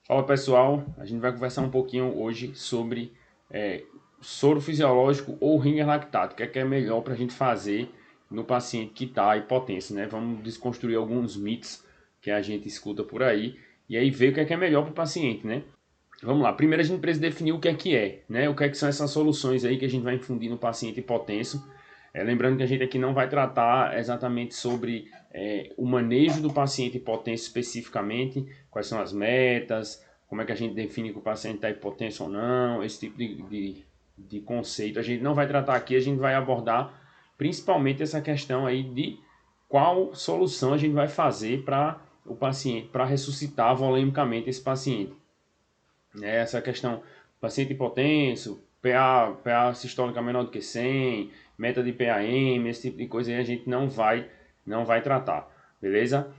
Fala pessoal, a gente vai conversar um pouquinho hoje sobre soro fisiológico ou ringer lactato, o que é melhor para a gente fazer no paciente que está hipotenso, né? Vamos desconstruir alguns mitos que a gente escuta por aí e aí ver o que é melhor para o paciente, né? Vamos lá, primeiro a gente precisa definir o que é, né? O que são essas soluções aí que a gente vai infundir no paciente hipotenso. Lembrando que a gente aqui não vai tratar exatamente sobre o manejo do paciente hipotenso especificamente, quais são as metas, como é que a gente define que o paciente está hipotenso ou não, esse tipo de conceito. A gente não vai tratar aqui, a gente vai abordar principalmente essa questão aí de qual solução a gente vai fazer para o paciente, para ressuscitar volemicamente esse paciente. Essa questão, paciente hipotenso, PA sistólica menor do que 100, meta de PAM, esse tipo de coisa aí a gente não vai tratar, beleza?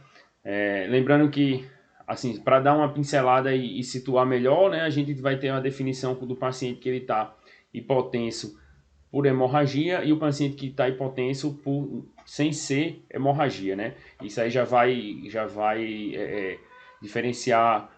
Lembrando que, assim, para dar uma pincelada e situar melhor, né, a gente vai ter uma definição do paciente que ele está hipotenso por hemorragia e o paciente que está hipotenso sem ser hemorragia, né? Isso aí já vai diferenciar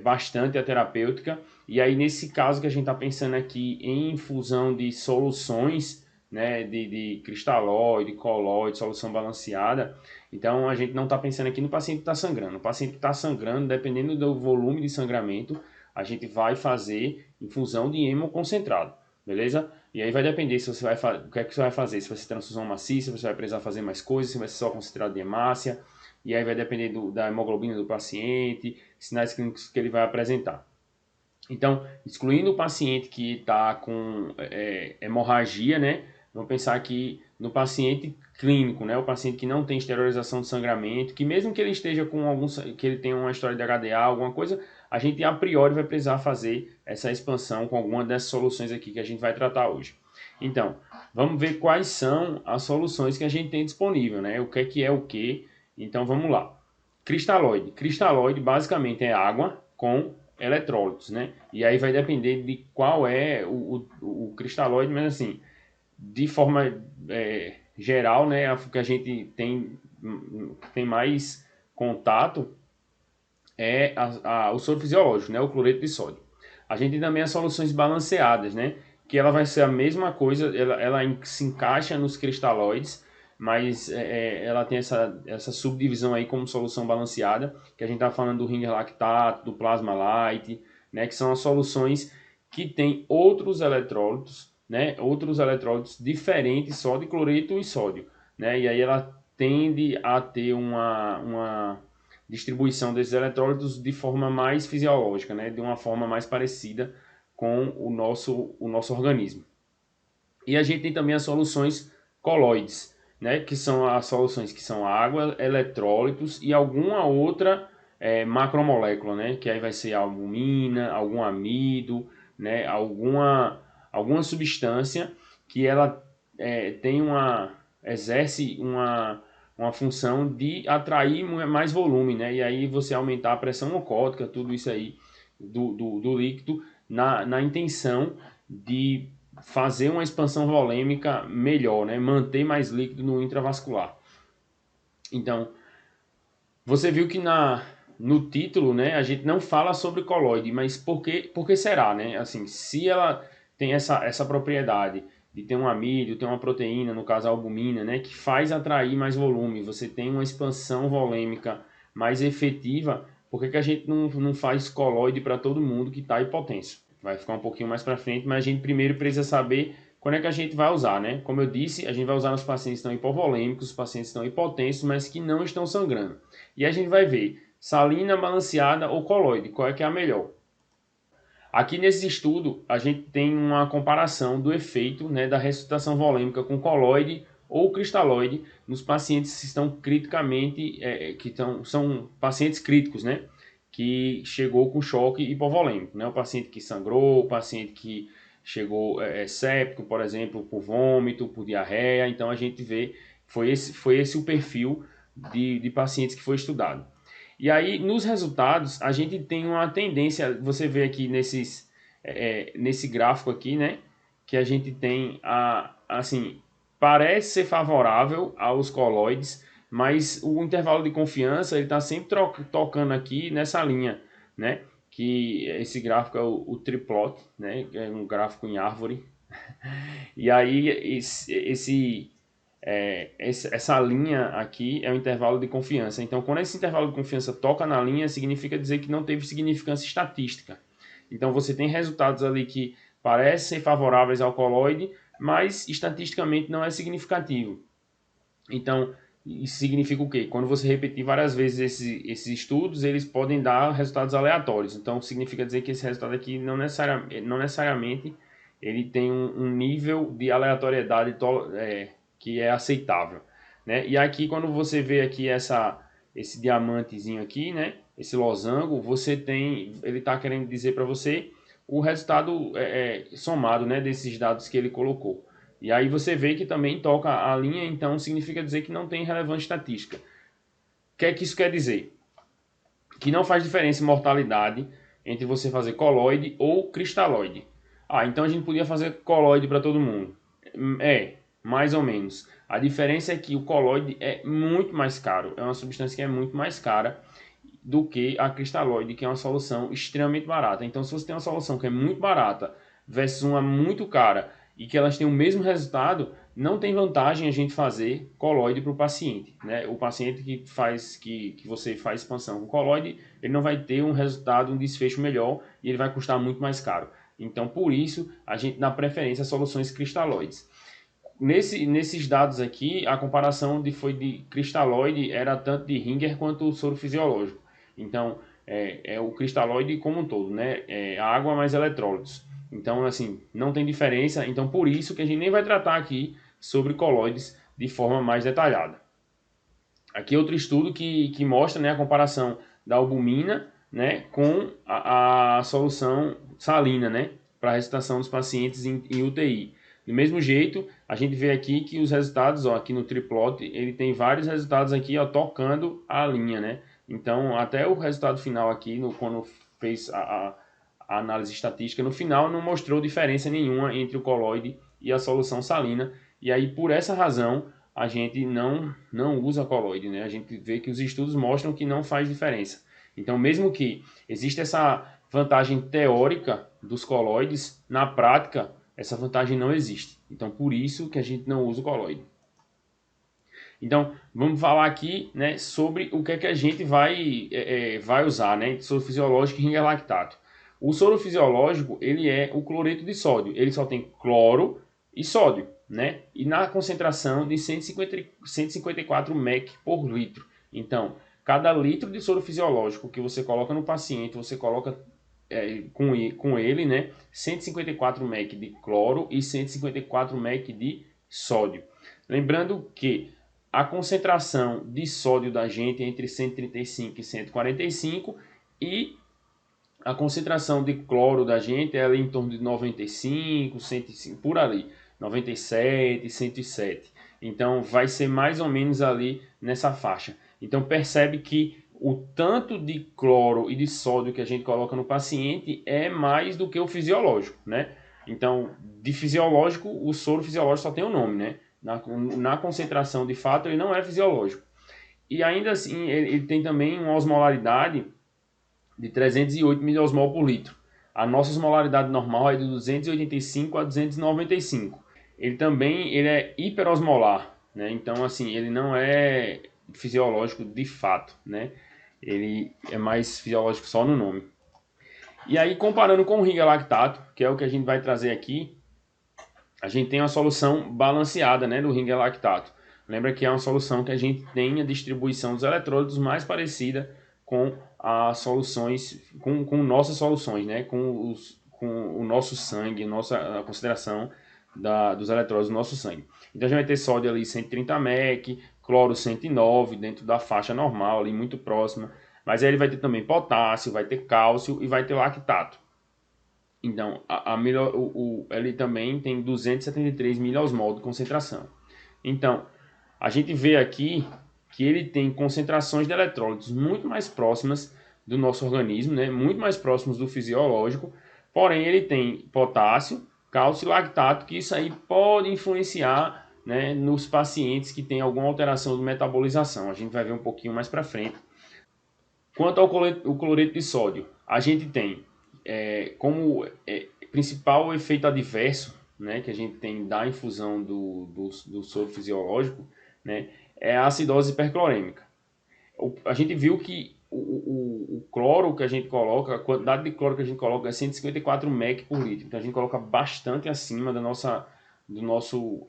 bastante a terapêutica. E aí, nesse caso que a gente está pensando aqui em infusão de soluções, né, de cristalóide, colóide, solução balanceada, então a gente não está pensando aqui no paciente que está sangrando. O paciente que está sangrando, dependendo do volume de sangramento, a gente vai fazer infusão de hemo concentrado, beleza? E aí vai depender se você vai o que é que você vai fazer, se vai ser transfusão maciça, se você vai precisar fazer mais coisas, se vai ser só concentrado de hemácia, e aí vai depender da hemoglobina do paciente, sinais clínicos que ele vai apresentar. Então, excluindo o paciente que está com hemorragia, né? Vamos pensar aqui no paciente clínico, né? O paciente que não tem esterilização de sangramento, que mesmo que ele esteja com que ele tenha uma história de HDA, alguma coisa, a gente a priori vai precisar fazer essa expansão com alguma dessas soluções aqui que a gente vai tratar hoje. Então, vamos ver quais são as soluções que a gente tem disponível, né? O que é o que? Então, vamos lá. Cristalóide. Cristalóide basicamente é água com eletrólitos, né? E aí vai depender de qual é o cristalóide, mas assim, de forma geral, né? O que a gente tem mais contato é o soro fisiológico, né? O cloreto de sódio. A gente tem também as soluções balanceadas, né? Que ela vai ser a mesma coisa, ela se encaixa nos cristalóides, mas ela tem essa subdivisão aí como solução balanceada, que a gente está falando do ringer lactato, do plasma light, né? Que são as soluções que têm outros eletrólitos, né? Outros eletrólitos diferentes só de cloreto e sódio, né? E aí ela tende a ter uma distribuição desses eletrólitos de forma mais fisiológica, né? De uma forma mais parecida com o nosso organismo. E a gente tem também as soluções coloides, né? Que são as soluções que são água, eletrólitos e alguma outra macromolécula, né? Que aí vai ser albumina, algum amido, né? Alguma substância que ela tem exerce uma função de atrair mais volume, né? E aí você aumentar a pressão ocótica, tudo isso aí do líquido na intenção de fazer uma expansão volêmica melhor, né? Manter mais líquido no intravascular. Então, você viu que no título, né, a gente não fala sobre coloide, mas por que será, né? Assim, se ela tem essa propriedade de ter um amílio, ter uma proteína, no caso a albumina, né, que faz atrair mais volume, você tem uma expansão volêmica mais efetiva, por que a gente não faz coloide para todo mundo que está hipotenso? Vai ficar um pouquinho mais para frente, mas a gente primeiro precisa saber quando é que a gente vai usar, né? Como eu disse, a gente vai usar nos pacientes que estão hipovolêmicos, os pacientes que estão hipotensos, mas que não estão sangrando. E a gente vai ver salina, balanceada ou coloide, qual é que é a melhor. Aqui nesse estudo, a gente tem uma comparação do efeito, né, da ressuscitação volêmica com coloide ou cristalóide nos pacientes que estão criticamente, são pacientes críticos, né, que chegou com choque hipovolêmico, né, o paciente que sangrou, o paciente que chegou séptico, por exemplo, por vômito, por diarreia. Então a gente vê, foi esse o perfil de pacientes que foi estudado. E aí, nos resultados, a gente tem uma tendência, você vê aqui nesse gráfico aqui, né? Que a gente tem, assim, parece ser favorável aos coloides, mas o intervalo de confiança, ele está sempre tocando aqui nessa linha, né? que esse gráfico é o triplot, né? É um gráfico em árvore. E aí essa linha aqui é o intervalo de confiança. Então, quando esse intervalo de confiança toca na linha, significa dizer que não teve significância estatística. Então, você tem resultados ali que parecem ser favoráveis ao coloide, mas estatisticamente não é significativo. Então, isso significa o quê? Quando você repetir várias vezes esses estudos, eles podem dar resultados aleatórios. Então, significa dizer que esse resultado aqui não necessariamente ele tem um nível de aleatoriedade que é aceitável, né? E aqui, quando você vê aqui esse diamantezinho aqui, né? Esse losango, ele está querendo dizer para você o resultado somado, né? Desses dados que ele colocou. E aí você vê que também toca a linha, então significa dizer que não tem relevância estatística. O que é que isso quer dizer? Que não faz diferença em mortalidade entre você fazer coloide ou cristalóide. Ah, então a gente podia fazer coloide para todo mundo. Mais ou menos. A diferença é que o coloide é muito mais caro. É uma substância que é muito mais cara do que a cristalóide, que é uma solução extremamente barata. Então, se você tem uma solução que é muito barata versus uma muito cara e que elas têm o mesmo resultado, não tem vantagem a gente fazer coloide para o paciente, né? O paciente que você faz expansão com coloide, ele não vai ter um resultado, um desfecho melhor e ele vai custar muito mais caro. Então, por isso, a gente dá preferência a soluções cristalóides. Nesses dados aqui, a comparação foi de cristalóide era tanto de Ringer quanto o soro fisiológico. Então, é o cristalóide como um todo, né? É água mais eletrólitos. Então, assim, não tem diferença. Então, por isso que a gente nem vai tratar aqui sobre coloides de forma mais detalhada. Aqui outro estudo que mostra, né, a comparação da albumina, né, com a solução salina, né, para a ressuscitação dos pacientes em UTI. Do mesmo jeito, a gente vê aqui que os resultados, ó, aqui no triplot, ele tem vários resultados aqui, ó, tocando a linha, né? Então, até o resultado final aqui, quando fez a análise estatística, no final não mostrou diferença nenhuma entre o coloide e a solução salina. E aí, por essa razão, a gente não usa coloide, né? A gente vê que os estudos mostram que não faz diferença. Então, mesmo que exista essa vantagem teórica dos coloides, na prática, essa vantagem não existe. Então, por isso que a gente não usa o coloide. Então, vamos falar aqui, né, sobre o que é que a gente vai usar, né, soro fisiológico e Ringer lactato. O soro fisiológico, ele é o cloreto de sódio. Ele só tem cloro e sódio, né? E na concentração de 154 mEq por litro. Então, cada litro de soro fisiológico que você coloca no paciente, você coloca com ele, né, 154 mEq de cloro e 154 mEq de sódio. Lembrando que a concentração de sódio da gente é entre 135 e 145 e a concentração de cloro da gente é em torno de 95, 105, por ali, 97, 107. Então vai ser mais ou menos ali nessa faixa. Então percebe que o tanto de cloro e de sódio que a gente coloca no paciente é mais do que o fisiológico, né? Então, de fisiológico, o soro fisiológico só tem o nome, né? Na concentração, de fato, ele não é fisiológico. E ainda assim, ele tem também uma osmolaridade de 308 miliosmol por litro. A nossa osmolaridade normal é de 285 a 295. Ele é hiperosmolar, né? Então, assim, ele não é fisiológico de fato, né? Ele é mais fisiológico só no nome. E aí, comparando com o Ringer lactato, que é o que a gente vai trazer aqui, a gente tem uma solução balanceada, né, do Ringer lactato. Lembra que é uma solução que a gente tem a distribuição dos eletrólitos mais parecida com as soluções, com nossas soluções, né, com o nosso sangue, a consideração dos eletrólitos do nosso sangue. Então a gente vai ter sódio ali 130 mEq, cloro 109 dentro da faixa normal, ali muito próxima. Mas aí ele vai ter também potássio, vai ter cálcio e vai ter lactato. Então, ele também tem 273 miliosmol de concentração. Então, a gente vê aqui que ele tem concentrações de eletrólitos muito mais próximas do nosso organismo, né? Muito mais próximos do fisiológico, porém ele tem potássio, cálcio e lactato, que isso aí pode influenciar, né, nos pacientes que têm alguma alteração de metabolização. A gente vai ver um pouquinho mais para frente. Quanto ao cloreto de sódio, a gente tem como principal efeito adverso, né, que a gente tem da infusão do soro fisiológico, né, é a acidose hiperclorêmica. A gente viu que o cloro que a gente coloca, a quantidade de cloro que a gente coloca é 154 mEq por litro. Então a gente coloca bastante acima do nosso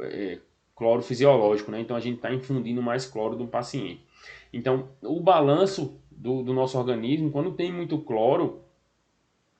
cloro fisiológico, né? Então a gente está infundindo mais cloro do paciente. Então o balanço do nosso organismo, quando tem muito cloro,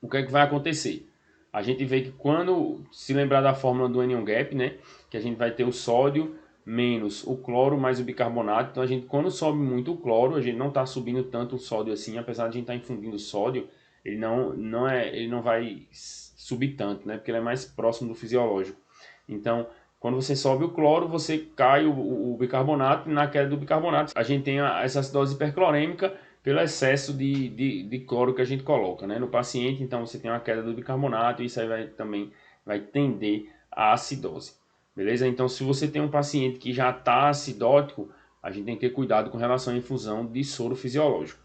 o que é que vai acontecer? A gente vê que quando se lembrar da fórmula do anion gap, né, que a gente vai ter o sódio menos o cloro mais o bicarbonato. Então a gente, quando sobe muito o cloro, a gente não está subindo tanto o sódio assim, apesar de a gente estar infundindo sódio, ele não vai subir tanto, né, porque ele é mais próximo do fisiológico. Então, quando você sobe o cloro, você cai o bicarbonato, e na queda do bicarbonato a gente tem essa acidose hiperclorêmica pelo excesso de cloro que a gente coloca, né, no paciente. Então você tem uma queda do bicarbonato e isso aí também vai tender à acidose. Beleza? Então se você tem um paciente que já está acidótico, a gente tem que ter cuidado com relação à infusão de soro fisiológico.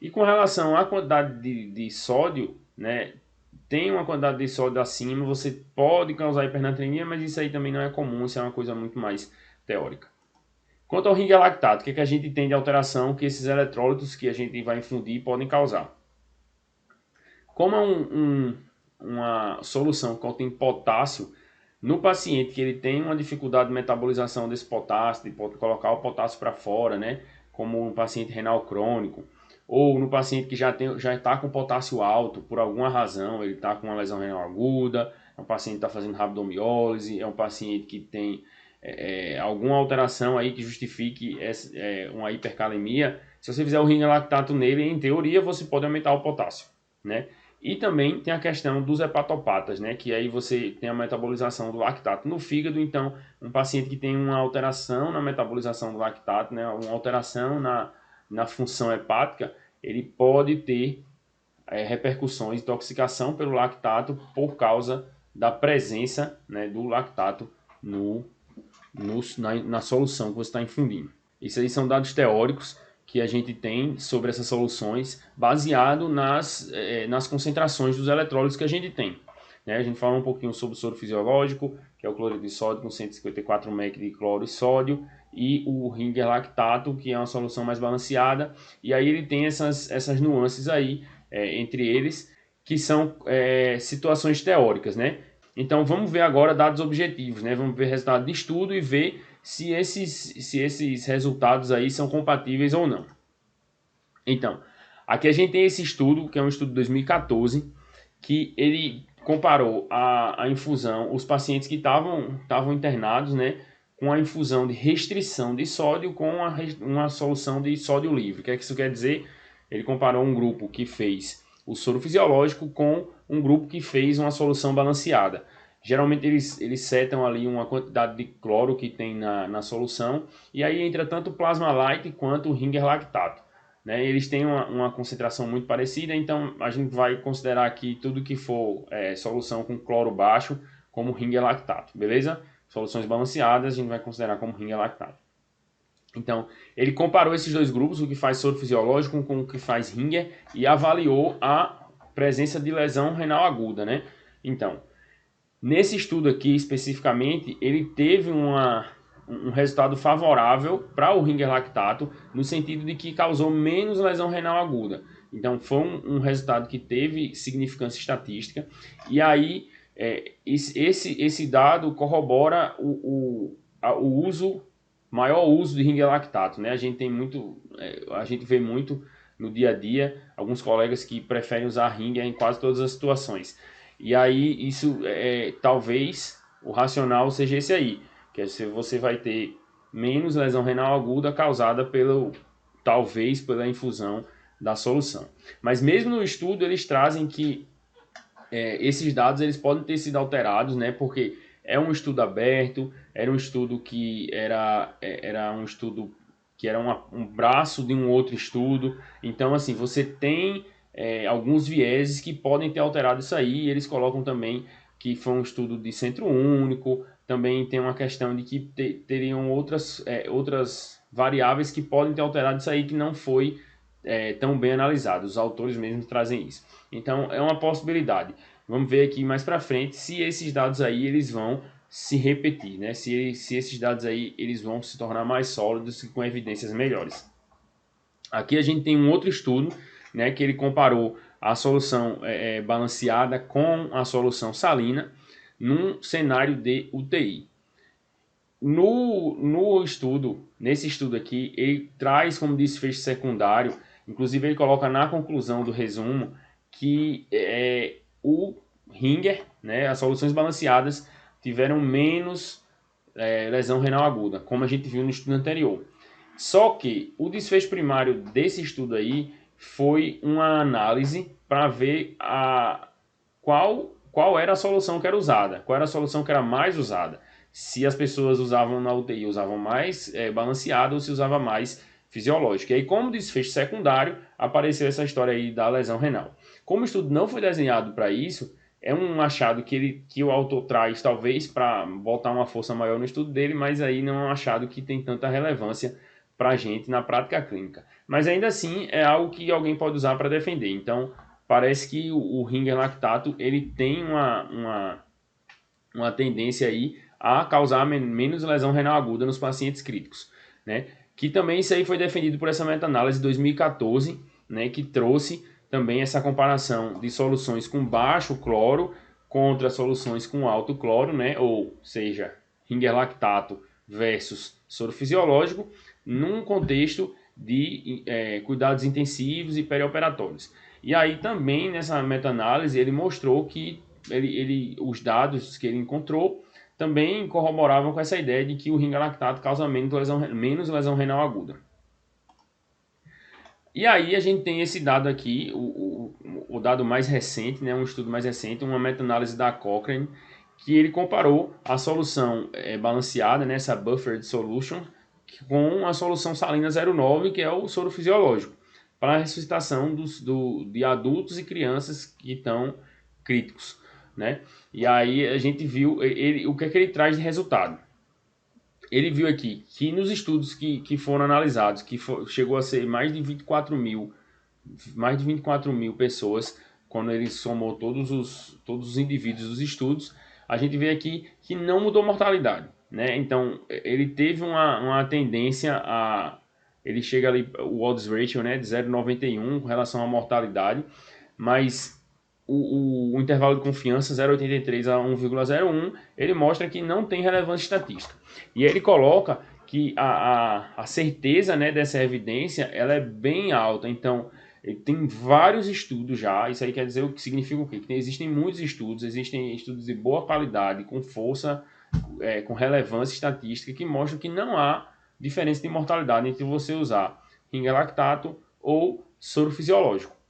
E com relação à quantidade de sódio, né, tem uma quantidade de sódio acima, você pode causar hipernatremia, mas isso aí também não é comum, isso é uma coisa muito mais teórica. Quanto ao ringue lactato, o que, é que a gente tem de alteração que esses eletrólitos que a gente vai infundir podem causar? Como é uma solução que contém potássio, no paciente que ele tem uma dificuldade de metabolização desse potássio, de colocar o potássio para fora, né, como um paciente renal crônico, ou no paciente que já está com potássio alto por alguma razão, ele está com uma lesão renal aguda, é um paciente que está fazendo rabdomiólise, é um paciente que tem alguma alteração aí que justifique uma hipercalemia. Se você fizer o ringue lactato nele, em teoria você pode aumentar o potássio, né? E também tem a questão dos hepatopatas, né? Que aí você tem a metabolização do lactato no fígado. Então, um paciente que tem uma alteração na metabolização do lactato, né? Uma alteração na função hepática, ele pode ter repercussões de intoxicação pelo lactato por causa da presença, né, do lactato na solução que você está infundindo. Isso aí são dados teóricos que a gente tem sobre essas soluções baseado nas concentrações dos eletrólitos que a gente tem. Né? A gente fala um pouquinho sobre o soro fisiológico, que é o cloreto de sódio com 154 mEq de cloro e sódio, e o ringer lactato, que é uma solução mais balanceada. E aí ele tem essas nuances aí, entre eles, que são situações teóricas, né? Então vamos ver agora dados objetivos, né? Vamos ver resultado de estudo e ver se esses resultados aí são compatíveis ou não. Então, aqui a gente tem esse estudo, que é um estudo de 2014, que ele comparou a infusão, os pacientes que estavam internados, né, com a infusão de restrição de sódio com uma solução de sódio livre. O que é que isso quer dizer? Ele comparou um grupo que fez o soro fisiológico com um grupo que fez uma solução balanceada. Geralmente eles setam ali uma quantidade de cloro que tem na solução, e aí entra tanto o plasma light quanto o ringer lactato. Né? Eles têm uma concentração muito parecida, então a gente vai considerar aqui tudo que for solução com cloro baixo como ringer lactato, beleza? Soluções balanceadas a gente vai considerar como ringer lactato. Então, ele comparou esses dois grupos, o que faz soro fisiológico com o que faz ringer, e avaliou a presença de lesão renal aguda, né? Então, nesse estudo aqui especificamente, ele teve um resultado favorável para o ringer lactato, no sentido de que causou menos lesão renal aguda. Então, foi um resultado que teve significância estatística, e aí esse dado corrobora o maior uso de ringer lactato, né? A gente vê muito no dia a dia alguns colegas que preferem usar ringer em quase todas as situações. E aí isso talvez o racional seja esse aí, que é se você vai ter menos lesão renal aguda causada talvez pela infusão da solução. Mas mesmo no estudo eles trazem que esses dados eles podem ter sido alterados, né? Porque é um estudo aberto, era um estudo que era um braço de um outro estudo. Então, assim, você tem alguns vieses que podem ter alterado isso aí. E eles colocam também que foi um estudo de centro único. Também tem uma questão de que teriam outras variáveis que podem ter alterado isso aí, que não foi tão bem analisados. Os autores mesmos trazem isso. Então é uma possibilidade. Vamos ver aqui mais para frente se esses dados aí eles vão se repetir, né? Se esses dados aí eles vão se tornar mais sólidos e com evidências melhores. Aqui a gente tem um outro estudo, né, que ele comparou a solução balanceada com a solução salina num cenário de UTI. Nesse estudo aqui, ele traz como desfecho secundário, inclusive ele coloca na conclusão do resumo, que o Ringer, né, as soluções balanceadas, tiveram menos lesão renal aguda, como a gente viu no estudo anterior. Só que o desfecho primário desse estudo aí foi uma análise para ver qual era a solução que era usada, qual era a solução que era mais usada. Se as pessoas usavam na UTI, usavam mais balanceado ou se usava mais fisiológico. E aí, como desfecho secundário, apareceu essa história aí da lesão renal. Como o estudo não foi desenhado para isso, é um achado que o autor traz, talvez, para botar uma força maior no estudo dele, mas aí não é um achado que tem tanta relevância para a gente na prática clínica. Mas ainda assim, é algo que alguém pode usar para defender. Então, parece que o Ringer lactato ele tem uma tendência aí a causar menos lesão renal aguda nos pacientes críticos, né? Que também isso aí foi defendido por essa meta-análise de 2014, né? Que trouxe também essa comparação de soluções com baixo cloro contra soluções com alto cloro, né? Ou seja, Ringer lactato versus soro fisiológico, num contexto de cuidados intensivos e perioperatórios. E aí também nessa meta-análise ele mostrou que os dados que ele encontrou também corroboravam com essa ideia de que o Ringer lactato causa menos lesão renal aguda. E aí a gente tem esse dado aqui, o dado mais recente, né, um estudo mais recente, uma meta-análise da Cochrane, que ele comparou a solução balanceada, né, essa buffered solution, com a solução salina 0,9, que é o soro fisiológico, para a ressuscitação de adultos e crianças que estão críticos, né? E aí a gente viu o que é que ele traz de resultado. Ele viu aqui que nos estudos que foram analisados, chegou a ser mais de 24 mil pessoas, quando ele somou todos os indivíduos dos estudos, a gente vê aqui que não mudou a mortalidade, né? Então, ele teve uma tendência a... Ele chega ali, o odds ratio, né, de 0,91 com relação à mortalidade, mas o intervalo de confiança 0,83 a 1,01, ele mostra que não tem relevância estatística. E ele coloca que a certeza, né, dessa evidência ela é bem alta. Então, tem vários estudos já. Isso aí quer dizer o que significa o quê? Que existem muitos estudos, existem estudos de boa qualidade, com força, com relevância estatística, que mostram que não há diferença de mortalidade entre você usar Ringer lactato ou soro fisiológico.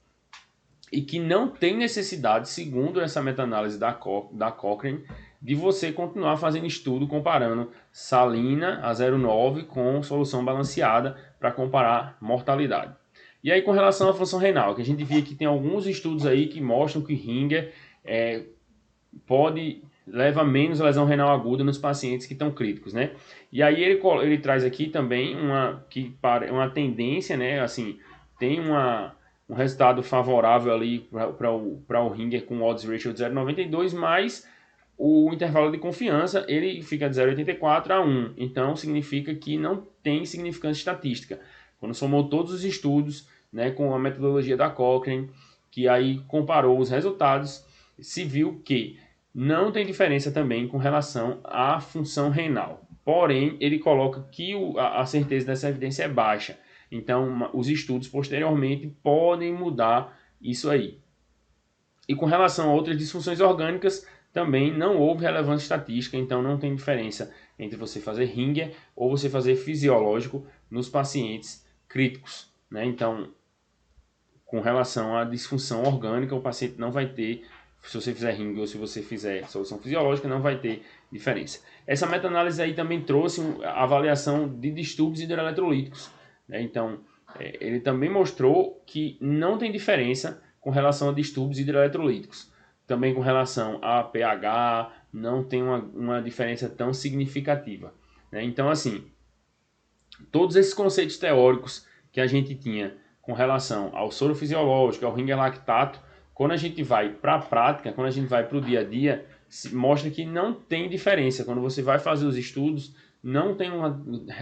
E que não tem necessidade, segundo essa meta-análise da Cochrane, de você continuar fazendo estudo comparando salina a 0,9 com solução balanceada para comparar mortalidade. E aí com relação à função renal, que a gente via que tem alguns estudos aí que mostram que Ringer leva menos lesão renal aguda nos pacientes que estão críticos, né? E aí ele traz aqui também uma tendência, né? Assim, tem um resultado favorável ali para o Ringer com odds ratio de 0,92, mas o intervalo de confiança ele fica de 0,84 a 1. Então significa que não tem significância estatística. Quando somou todos os estudos, né, com a metodologia da Cochrane, que aí comparou os resultados, se viu que não tem diferença também com relação à função renal. Porém, ele coloca que a certeza dessa evidência é baixa. Então, os estudos posteriormente podem mudar isso aí. E com relação a outras disfunções orgânicas, também não houve relevância estatística, então não tem diferença entre você fazer Ringer ou você fazer fisiológico nos pacientes críticos, né? Então, com relação à disfunção orgânica, o paciente não vai ter, se você fizer Ringer ou se você fizer solução fisiológica, não vai ter diferença. Essa meta-análise aí também trouxe a avaliação de distúrbios hidroeletrolíticos, né? Então, ele também mostrou que não tem diferença com relação a distúrbios hidroeletrolíticos. Também com relação a pH, não tem uma diferença tão significativa, né? Então, assim, todos esses conceitos teóricos que a gente tinha com relação ao soro fisiológico, ao ringer lactato, quando a gente vai para a prática, quando a gente vai para o dia a dia, mostra que não tem diferença. Quando você vai fazer os estudos, não tem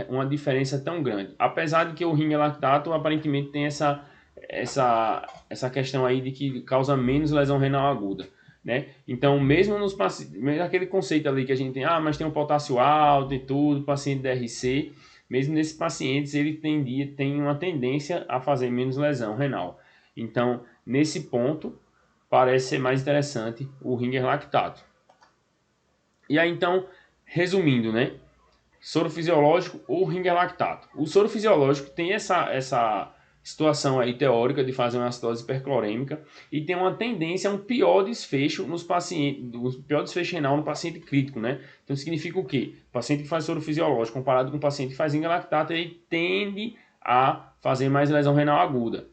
uma diferença tão grande. Apesar de que o ringer lactato aparentemente tem essa questão aí de que causa menos lesão renal aguda, né? Então, mesmo nos pacientes, mesmo aquele conceito ali que a gente tem, mas tem um potássio alto e tudo, paciente DRC, mesmo nesses pacientes ele tem uma tendência a fazer menos lesão renal. Então, nesse ponto, parece ser mais interessante o ringer lactato. E aí, então, resumindo, né? Soro fisiológico ou ringer lactato. O soro fisiológico tem essa situação aí teórica de fazer uma acidose hiperclorêmica e tem uma tendência a um pior desfecho nos pacientes, um pior desfecho renal no paciente crítico, né? Então significa o quê? O paciente que faz soro fisiológico comparado com o paciente que faz ringer lactato, ele tende a fazer mais lesão renal aguda.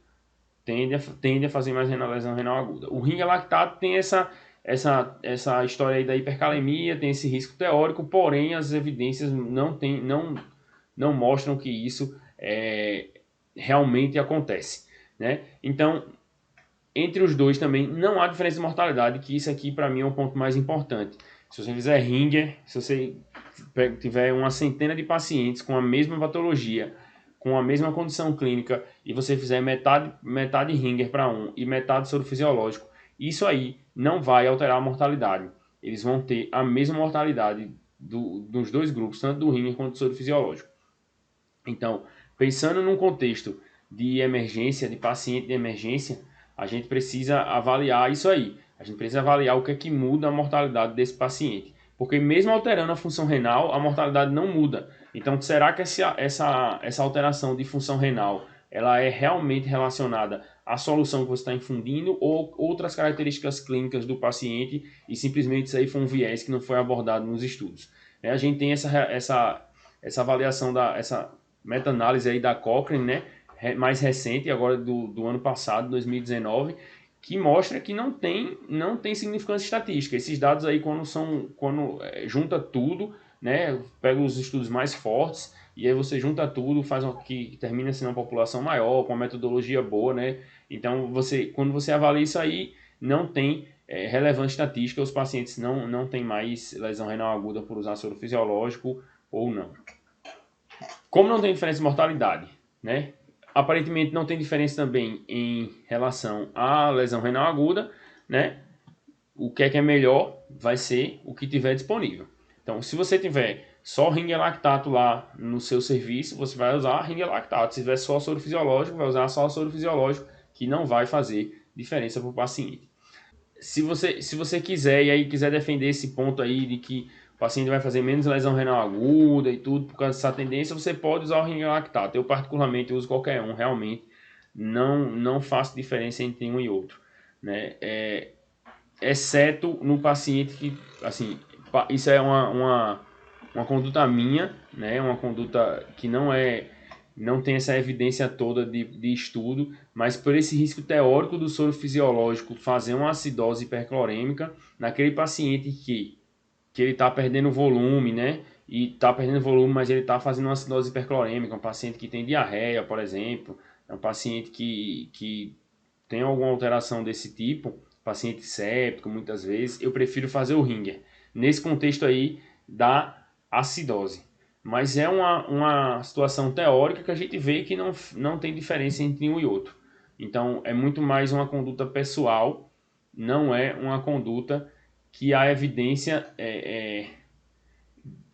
Tende a fazer mais lesão renal aguda. O ringer lactato tem essa história aí da hipercalemia, tem esse risco teórico, porém as evidências não mostram que isso realmente acontece, né? Então, entre os dois também não há diferença de mortalidade, que isso aqui para mim é um ponto mais importante. Se você fizer ringer, se você tiver uma centena de pacientes com a mesma patologia, com a mesma condição clínica, e você fizer metade ringer para um e metade soro fisiológico, isso aí não vai alterar a mortalidade. Eles vão ter a mesma mortalidade dos dois grupos, tanto do ringer quanto do soro fisiológico. Então, pensando num contexto de emergência, de paciente de emergência, a gente precisa avaliar isso aí. A gente precisa avaliar o que é que muda a mortalidade desse paciente. Porque mesmo alterando a função renal, a mortalidade não muda. Então, será que essa alteração de função renal ela é realmente relacionada à solução que você está infundindo ou outras características clínicas do paciente e simplesmente isso aí foi um viés que não foi abordado nos estudos? A gente tem essa avaliação, essa meta-análise aí da Cochrane, né, mais recente, agora do ano passado, 2019, que mostra que não tem significância estatística. Esses dados aí, quando junta tudo, né, pega os estudos mais fortes, e aí você junta tudo, faz que termina sendo uma população maior, com uma metodologia boa, né? Então, quando você avalia isso aí, não tem relevância estatística, os pacientes não têm mais lesão renal aguda por usar soro fisiológico ou não. Como não tem diferença de mortalidade, né? Aparentemente não tem diferença também em relação à lesão renal aguda, né? O que é melhor vai ser o que tiver disponível. Então, se você tiver só ringer lactato lá no seu serviço, você vai usar ringer lactato. Se tiver só soro fisiológico, vai usar só soro fisiológico, que não vai fazer diferença para o paciente. Se você quiser e aí quiser defender esse ponto aí de que o paciente vai fazer menos lesão renal aguda e tudo por causa dessa tendência, você pode usar o ringer lactato. Eu particularmente uso qualquer um, realmente não faço diferença entre um e outro, né? Exceto no paciente que, assim, isso é uma conduta minha, né? Uma conduta que não tem essa evidência toda de estudo, mas por esse risco teórico do soro fisiológico fazer uma acidose hiperclorêmica naquele paciente que ele está perdendo volume, né? E está perdendo volume, mas ele está fazendo uma acidose hiperclorêmica, um paciente que tem diarreia, por exemplo, é um paciente que tem alguma alteração desse tipo, paciente séptico, muitas vezes, eu prefiro fazer o ringer. Nesse contexto aí da acidose. Mas é uma situação teórica que a gente vê que não tem diferença entre um e outro. Então, é muito mais uma conduta pessoal, não é uma conduta que há evidência,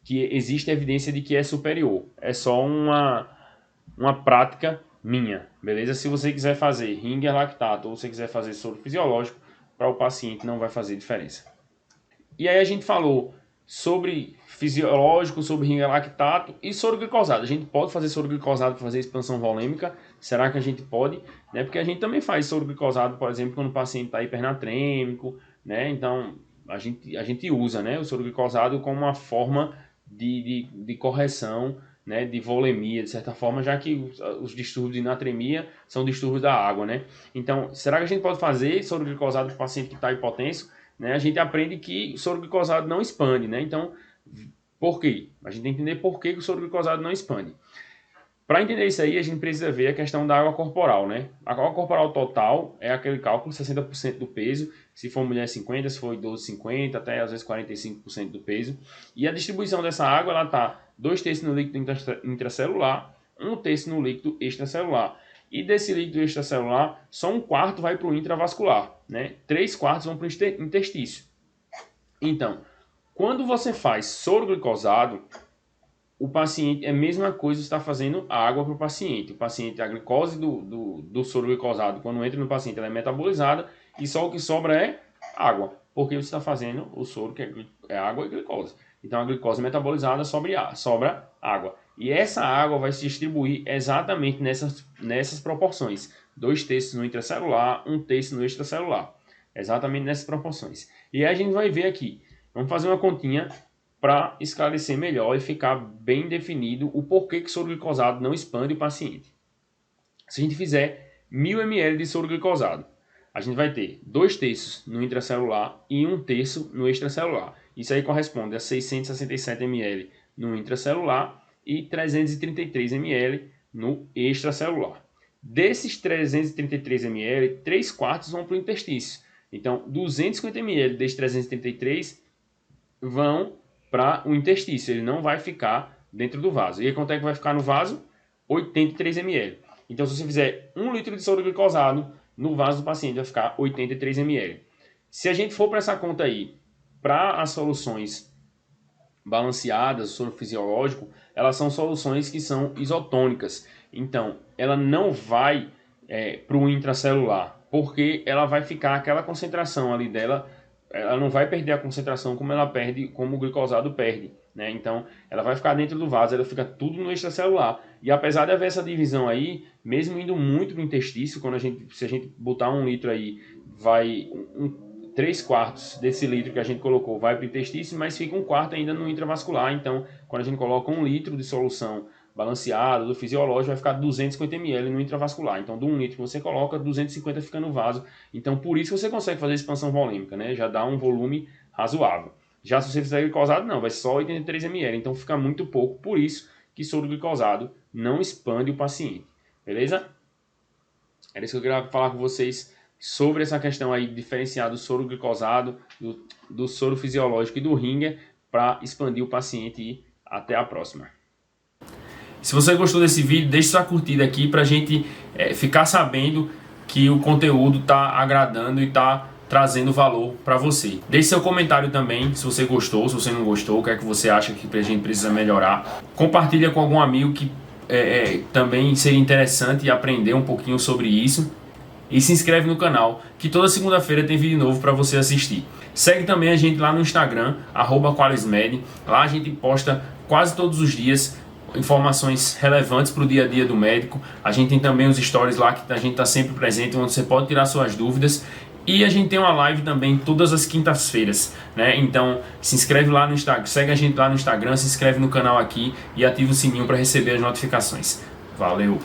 que existe evidência de que é superior. É só uma prática minha, beleza? Se você quiser fazer ringer lactato ou se você quiser fazer soro fisiológico, para o paciente não vai fazer diferença. E aí a gente falou sobre fisiológico, sobre ringer lactato e soro glicosado. A gente pode fazer soro glicosado para fazer expansão volêmica? Será que a gente pode? Né? Porque a gente também faz soro glicosado, por exemplo, quando o paciente está hipernatrêmico, né? Então a gente usa, né, o soro glicosado como uma forma de correção, né, de volemia, de certa forma, já que os distúrbios de natremia são distúrbios da água, né? Então, será que a gente pode fazer soro glicosado para o paciente que está hipotenso? Né? A gente aprende que o soro glicosado não expande, né? Então, por quê? A gente tem que entender por que o soro glicosado não expande. Para entender isso aí, a gente precisa ver a questão da água corporal, né? A água corporal total é aquele cálculo 60% do peso, se for mulher 50%, se for idoso 50%, até às vezes 45% do peso. E a distribuição dessa água, ela está 2/3 no líquido intracelular, 1/3 no líquido extracelular. E desse líquido extracelular, só 1/4 vai para o intravascular, né? 3/4 vão para o interstício. Então, quando você faz soro glicosado, o paciente, é a mesma coisa, está fazendo água para o paciente. O paciente, a glicose do soro glicosado, quando entra no paciente, ela é metabolizada e só o que sobra é água, porque você está fazendo o soro, que é água e glicose. Então a glicose metabolizada sobra água. E essa água vai se distribuir exatamente nessas proporções. 2/3 no intracelular, 1/3 no extracelular. Exatamente nessas proporções. E aí a gente vai ver aqui. Vamos fazer uma continha para esclarecer melhor e ficar bem definido o porquê que soro glicosado não expande o paciente. Se a gente fizer 1000 ml de soro glicosado, a gente vai ter 2/3 no intracelular e 1/3 no extracelular. Isso aí corresponde a 667 ml no intracelular e 333 ml no extracelular. Desses 333 ml, 3/4 vão para o interstício. Então, 250 ml desses 333 vão para o interstício, ele não vai ficar dentro do vaso. E aí, quanto é que vai ficar no vaso? 83 ml. Então, se você fizer 1 litro de soro glicosado, no vaso do paciente vai ficar 83 ml. Se a gente for para essa conta aí, para as soluções balanceadas, o soro fisiológico, elas são soluções que são isotônicas. Então, ela não vai para o intracelular, porque ela vai ficar aquela concentração ali dela. Ela não vai perder a concentração como ela perde, como o glicosado perde, né? Então, ela vai ficar dentro do vaso, ela fica tudo no extracelular. E apesar de haver essa divisão aí, mesmo indo muito para o interstício, se a gente botar 1 litro aí, vai 3/4 desse litro que a gente colocou vai para o interstício, mas fica 1/4 ainda no intravascular. Então, quando a gente coloca 1 litro de solução balanceada, do fisiológico, vai ficar 250 ml no intravascular. Então, do 1 litro que você coloca, 250 fica no vaso. Então, por isso você consegue fazer expansão volêmica, né? Já dá um volume razoável. Já se você fizer glicosado, não, vai só 83 ml. Então, fica muito pouco. Por isso que soro glicosado não expande o paciente. Beleza? Era isso que eu queria falar com vocês sobre essa questão aí de diferenciar do soro glicosado, do soro fisiológico e do Ringer para expandir o paciente. E até a próxima. Se você gostou desse vídeo, deixe sua curtida aqui para a gente ficar sabendo que o conteúdo está agradando e está trazendo valor para você. Deixe seu comentário também, se você gostou, se você não gostou, o que é que você acha que a gente precisa melhorar. Compartilha com algum amigo que também seria interessante aprender um pouquinho sobre isso. E se inscreve no canal, que toda segunda-feira tem vídeo novo para você assistir. Segue também a gente lá no Instagram, @QualisMed. Lá a gente posta quase todos os dias informações relevantes para o dia a dia do médico. A gente tem também os stories lá que a gente está sempre presente, onde você pode tirar suas dúvidas. E a gente tem uma live também todas as quintas-feiras, né? Então se inscreve lá no Instagram, segue a gente lá no Instagram, se inscreve no canal aqui e ativa o sininho para receber as notificações. Valeu!